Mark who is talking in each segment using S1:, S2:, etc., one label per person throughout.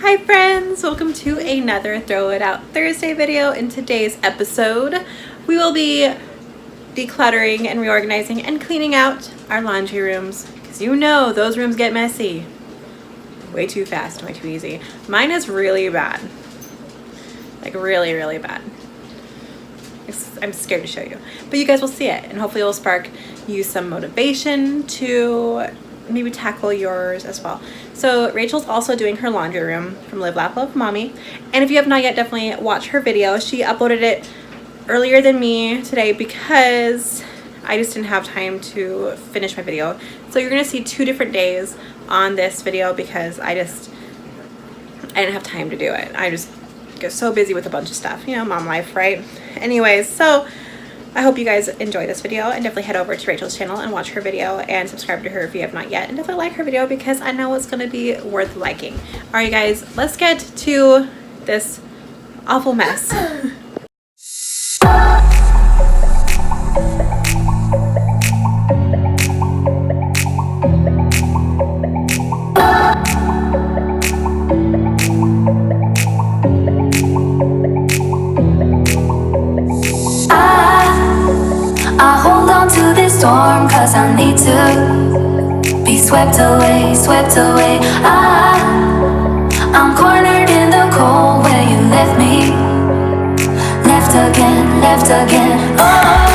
S1: Hi friends, welcome to another Throw It Out Thursday video. In today's episode, we will be decluttering and reorganizing and cleaning out our laundry rooms, because you know those rooms get messy way too fast, way too easy. Mine is really bad, like really bad. I'm scared to show you, but you guys will see it, and hopefully it will spark you some motivation to maybe tackle yours as well. So Rachel's also doing her laundry room from Live Laugh Love Mommy, and if you have not yet, definitely watch her video. She uploaded it earlier than me today because I just didn't have time to finish my video. So you're gonna see 2 different days on this video because I didn't have time to do it. I just get so busy with a bunch of stuff, you know, mom life, right? Anyways, so I hope you guys enjoy this video, and definitely head over to Rachel's channel and watch her video and subscribe to her if you have not yet, and definitely like her video because I know it's going to be worth liking. All right, guys, let's get to this awful mess.
S2: I hold on to this storm cause I need to be swept away, swept away. I'm cornered in the cold where you left me, left again, left again. Oh,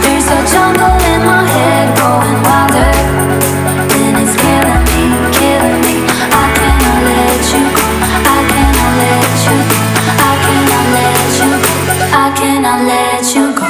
S2: there's a jungle in my head growing wilder, and it's killing me. I cannot let you go, I cannot let you go, I cannot let you go, I cannot let you go.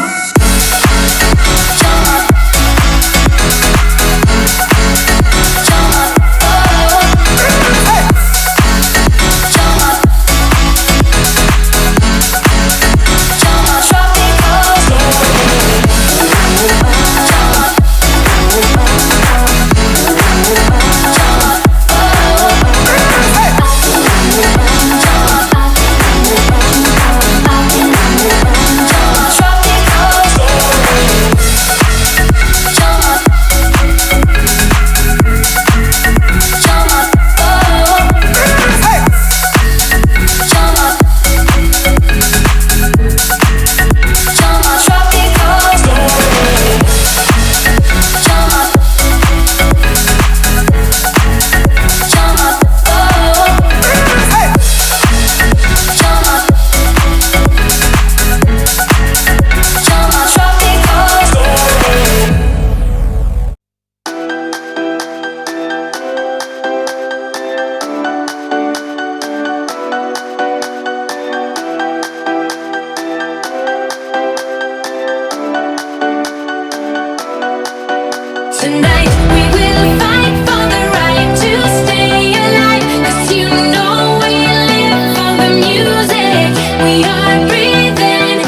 S2: Tonight we will fight for the right to stay alive, 'cause you know we live for the music. We are breathing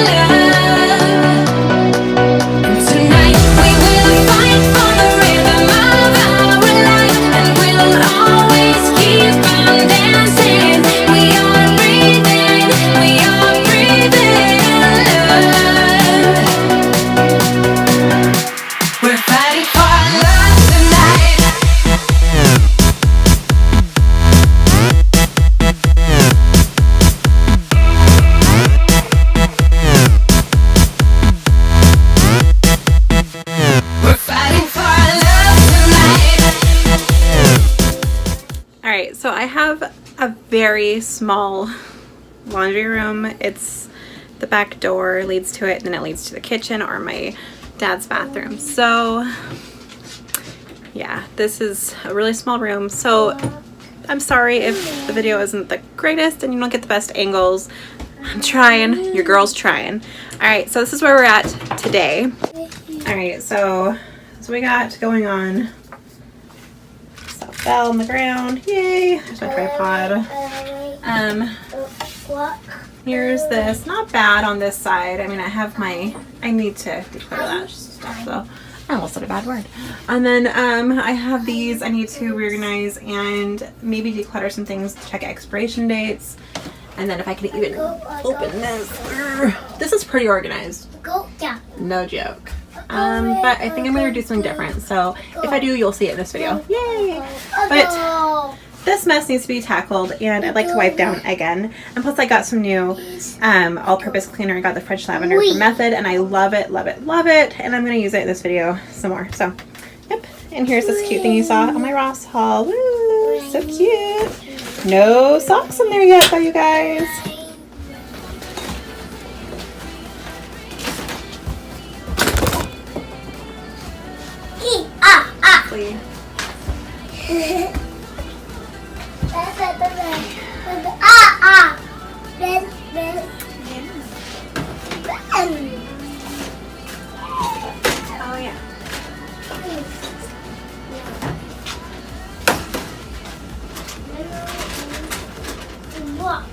S2: love. And tonight we will fight for the rhythm of our life, and we'll always keep on dancing. We are breathing love. We're fighting for love tonight. We're fighting for love tonight.
S1: All right, so I have a very small laundry room. It's the back door leads to it, and then it leads to the kitchen or my dad's bathroom. So yeah, this is a really small room, so I'm sorry if the video isn't the greatest and you don't get the best angles. I'm trying, your girl's trying. All right, so this is where we're at today. All right, so we got going on. Stuff fell on the ground, yay. There's my tripod. Here's this, not bad on this side. I mean, I need to declutter that stuff though. I almost said a bad word. And then I have these I need to reorganize and maybe declutter some things, check expiration dates. And then if I can even open this. This is pretty organized. No joke. but I think I'm going to do something different. So if I do, you'll see it in this video. Yay! But this mess needs to be tackled, and I'd like to wipe down again. And plus I got some new all-purpose cleaner. I got the French Lavender from Method, and I love it, love it, love it. And I'm going to use it in this video some more. So, yep. And here's this cute thing you saw on my Ross haul. Woo! So cute. No socks in there yet, though, you guys. Please. Oh yeah.
S3: Look.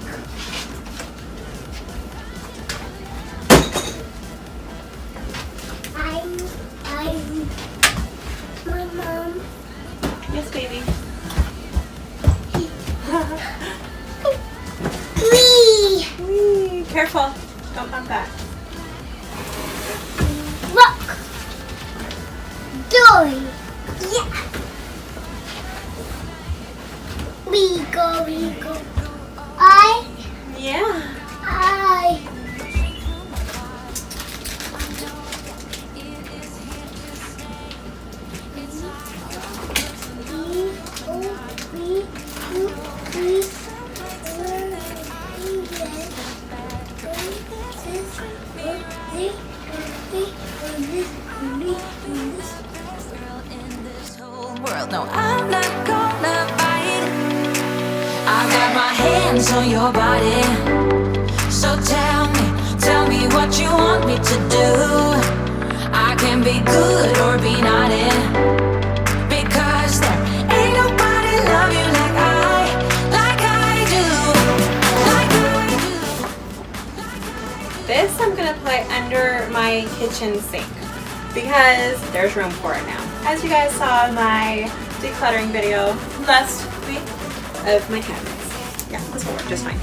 S3: My mom.
S1: Yes, baby.
S3: Wee.
S1: Whee! Careful. Don't bump that.
S3: Look. Dory. Yeah. We go.
S1: Yeah.
S3: I.
S2: No, I'm not gonna fight. I got my hands on your body. So tell me what you want me to do. I can be good or be naughty. Because there ain't nobody love you like I do.
S1: This I'm gonna put under my kitchen sink because there's room for it now. As you guys saw in my decluttering video last week of my cabinets. Yeah, this will work just fine.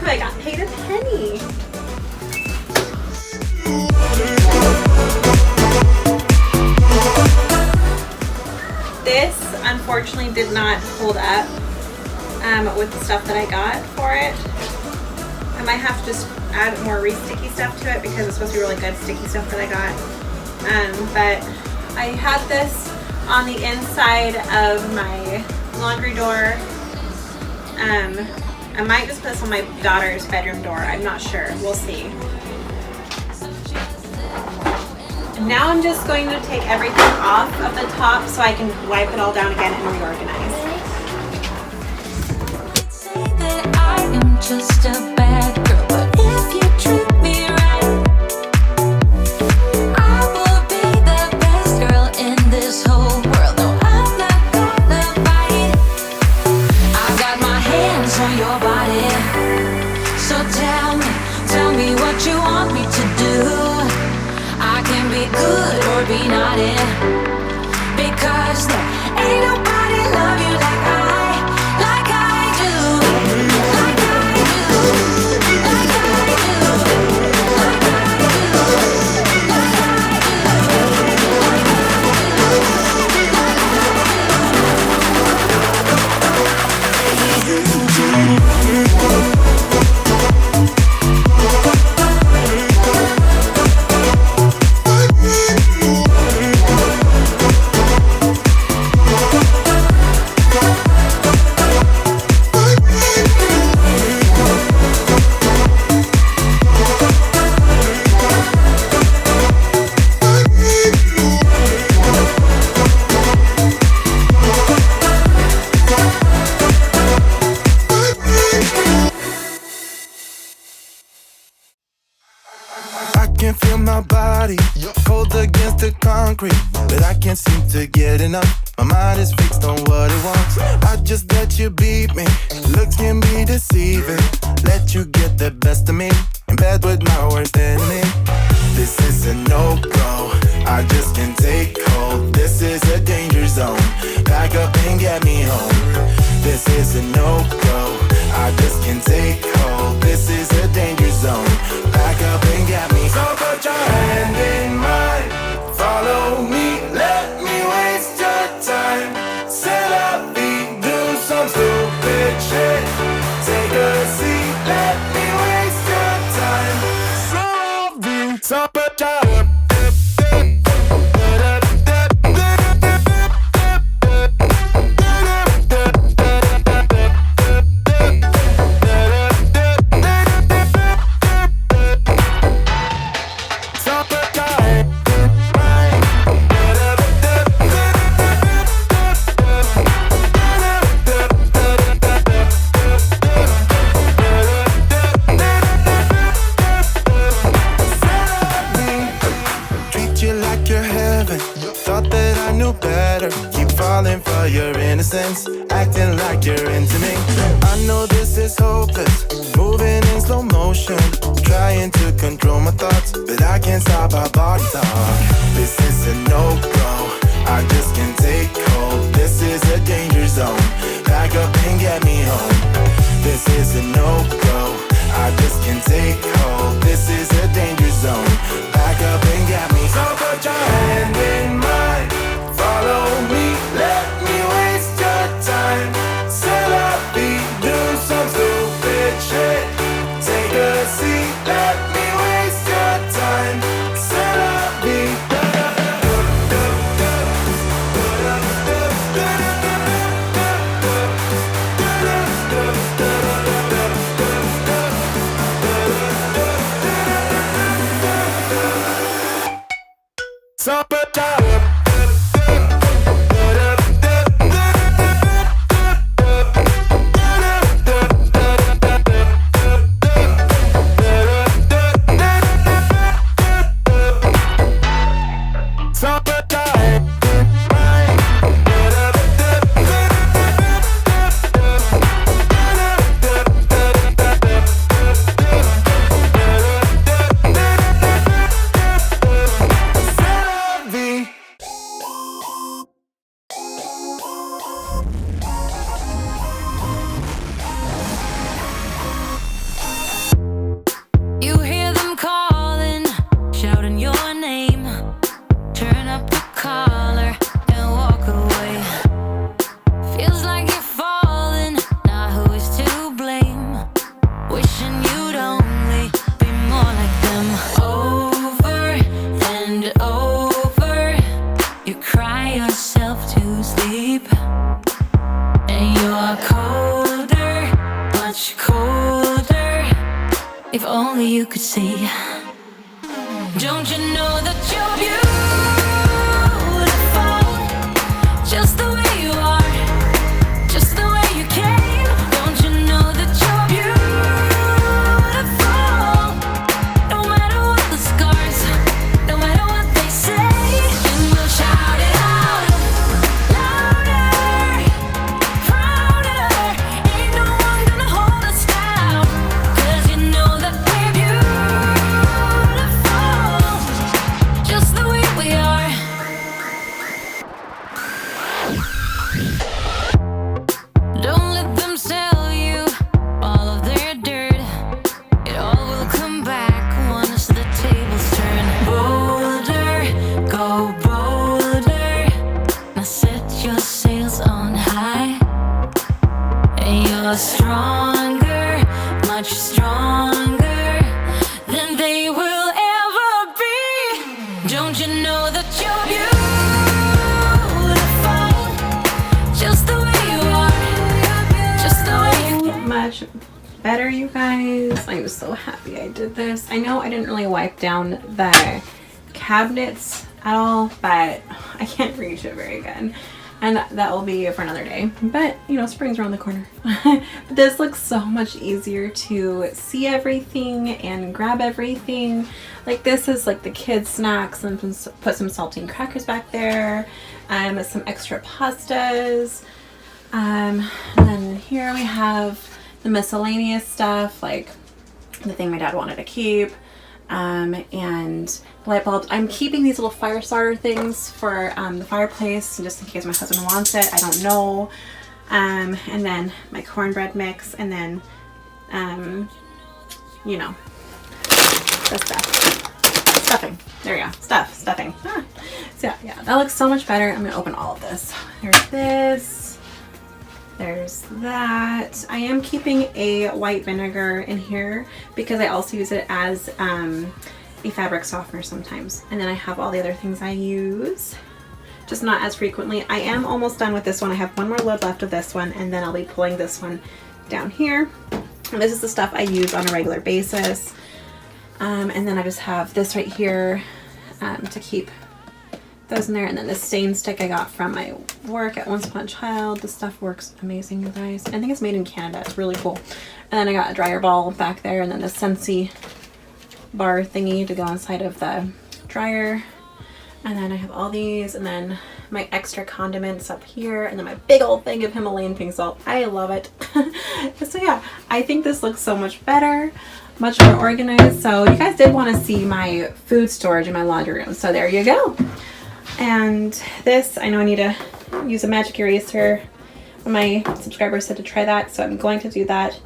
S1: I got paid a penny. This unfortunately did not hold up with the stuff that I got for it. I might have to just add more re-sticky stuff to it because it's supposed to be really good sticky stuff that I got. But I had this on the inside of my laundry door. I might just put this on my daughter's bedroom door. I'm not sure. We'll see. And now I'm just going to take everything off of the top so I can wipe it all down again and reorganize.
S2: Say that I am just a bad girl, but if you treat me right, I will be the best girl in this whole world. No, I'm not gonna fight. I got my hands on your body. So tell me what you want me to do. I can be good or be naughty. Because there ain't nobody love you like I do. Like I do. Like I do. Like
S4: can feel my body cold against the concrete, but I can't seem to get enough. My mind is fixed on what it wants. I just let you beat me. Looks can be deceiving. Let you get the best of me in bed with my worst enemy. This is a no-go. I just can't take hold. This is a danger zone. Back up and get me home. This is a no-go. I just can't take hold. This is a danger zone. Back up and get me home. you're heaven. Thought that I knew better. Keep falling for your innocence, acting like you're into me. I know this is hopeless, moving in slow motion, trying to control my thoughts, but I can't stop our body talk. This is a no-go, I just can't take hold. This is a danger zone, back up and get me home. This is a no-go, I just can't take hold. This is a danger zone, back up and get me. So put your hand in mine, follow me, let me waste your time. C'est la vie, do some stupid shit. Take a seat, let me waste your time. C'est la vie.
S2: You hear them calling, shouting your name. Turn up the collar and walk away. Feels like you're falling, now who is to blame? Wishing you'd only be more like them. Over and over, you cry yourself to sleep. And you're colder, much colder. If only you could see. Don't you know that you're beautiful, just the way you are, just the way you came. Don't you know that you're beautiful, no matter what the scars, no matter what they say. And we'll shout it out, louder, prouder. Ain't no one gonna hold us down, 'cause you know that we're beautiful, just the way we are. Don't let them sell you all of their dirt. It all will come back once the tables turn. Bolder, go bolder. Now set your sails on high. And you're stronger, much stronger than they will ever be. Don't you know that you're beautiful, just the way you are, just the way you
S1: Much better, you guys. I'm so happy I did this. I know I didn't really wipe down the cabinets at all, but I can't reach it very good. And that will be for another day. But, you know, spring's around the corner. But this looks so much easier to see everything and grab everything. Like this is like the kids' snacks, and put some saltine crackers back there. Some extra pastas. And then here we have the miscellaneous stuff, like the thing my dad wanted to keep. And light bulbs. I'm keeping these little fire starter things for the fireplace, just in case my husband wants it. I don't know. And then my cornbread mix, and then you know, the stuffing. There we go. Stuffing. Ah. So yeah, that looks so much better. I'm gonna open all of this. There's this. There's that. I am keeping a white vinegar in here because I also use it as a fabric softener sometimes. And then I have all the other things I use, just not as frequently. I am almost done with this one. I have one more load left of this one, and then I'll be pulling this one down here. And this is the stuff I use on a regular basis. And then I just have this right here to keep those in there, and then this stain stick I got from my work at Once Upon a Child. This stuff works amazing, you guys. I think it's made in Canada. It's really cool. And then I got a dryer ball back there, and then the Scentsy bar thingy to go inside of the dryer. And then I have all these, and then my extra condiments up here, and then my big old thing of Himalayan pink salt. I love it. So yeah, I think this looks so much better, much more organized. So you guys did want to see my food storage in my laundry room, so there you go. And this, I know I need to use a magic eraser. My subscribers said to try that, so I'm going to do that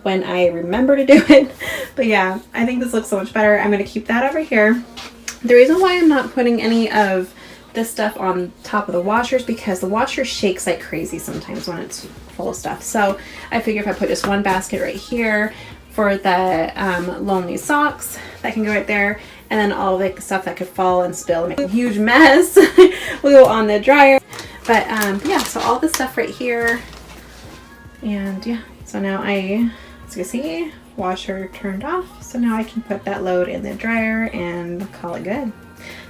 S1: when I remember to do it. But yeah, I think this looks so much better. I'm going to keep that over here. The reason why I'm not putting any of this stuff on top of the washer is because the washer shakes like crazy sometimes when it's full of stuff. So I figure if I put just one basket right here for the Lonely socks, that can go right there, and then all the stuff that could fall and spill and make a huge mess will go on the dryer. But yeah, so all this stuff right here, and yeah, so now as you can see, washer turned off, so now I can put that load in the dryer and call it good.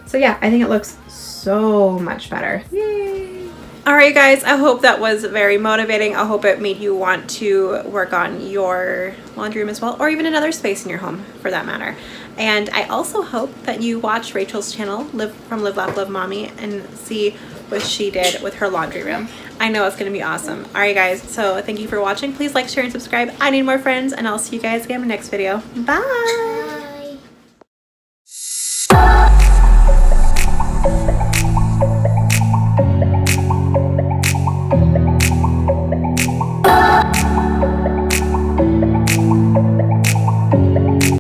S1: So yeah, I think it looks so much better. Yay! Alright guys, I hope that was very motivating. I hope it made you want to work on your laundry room as well, or even another space in your home for that matter. And I also hope that you watch Rachel's channel, Live Laugh Love Mommy, and see what she did with her laundry room. I know it's going to be awesome. Alright guys, so thank you for watching. Please like, share, and subscribe. I need more friends, and I'll see you guys again in the next video. Bye!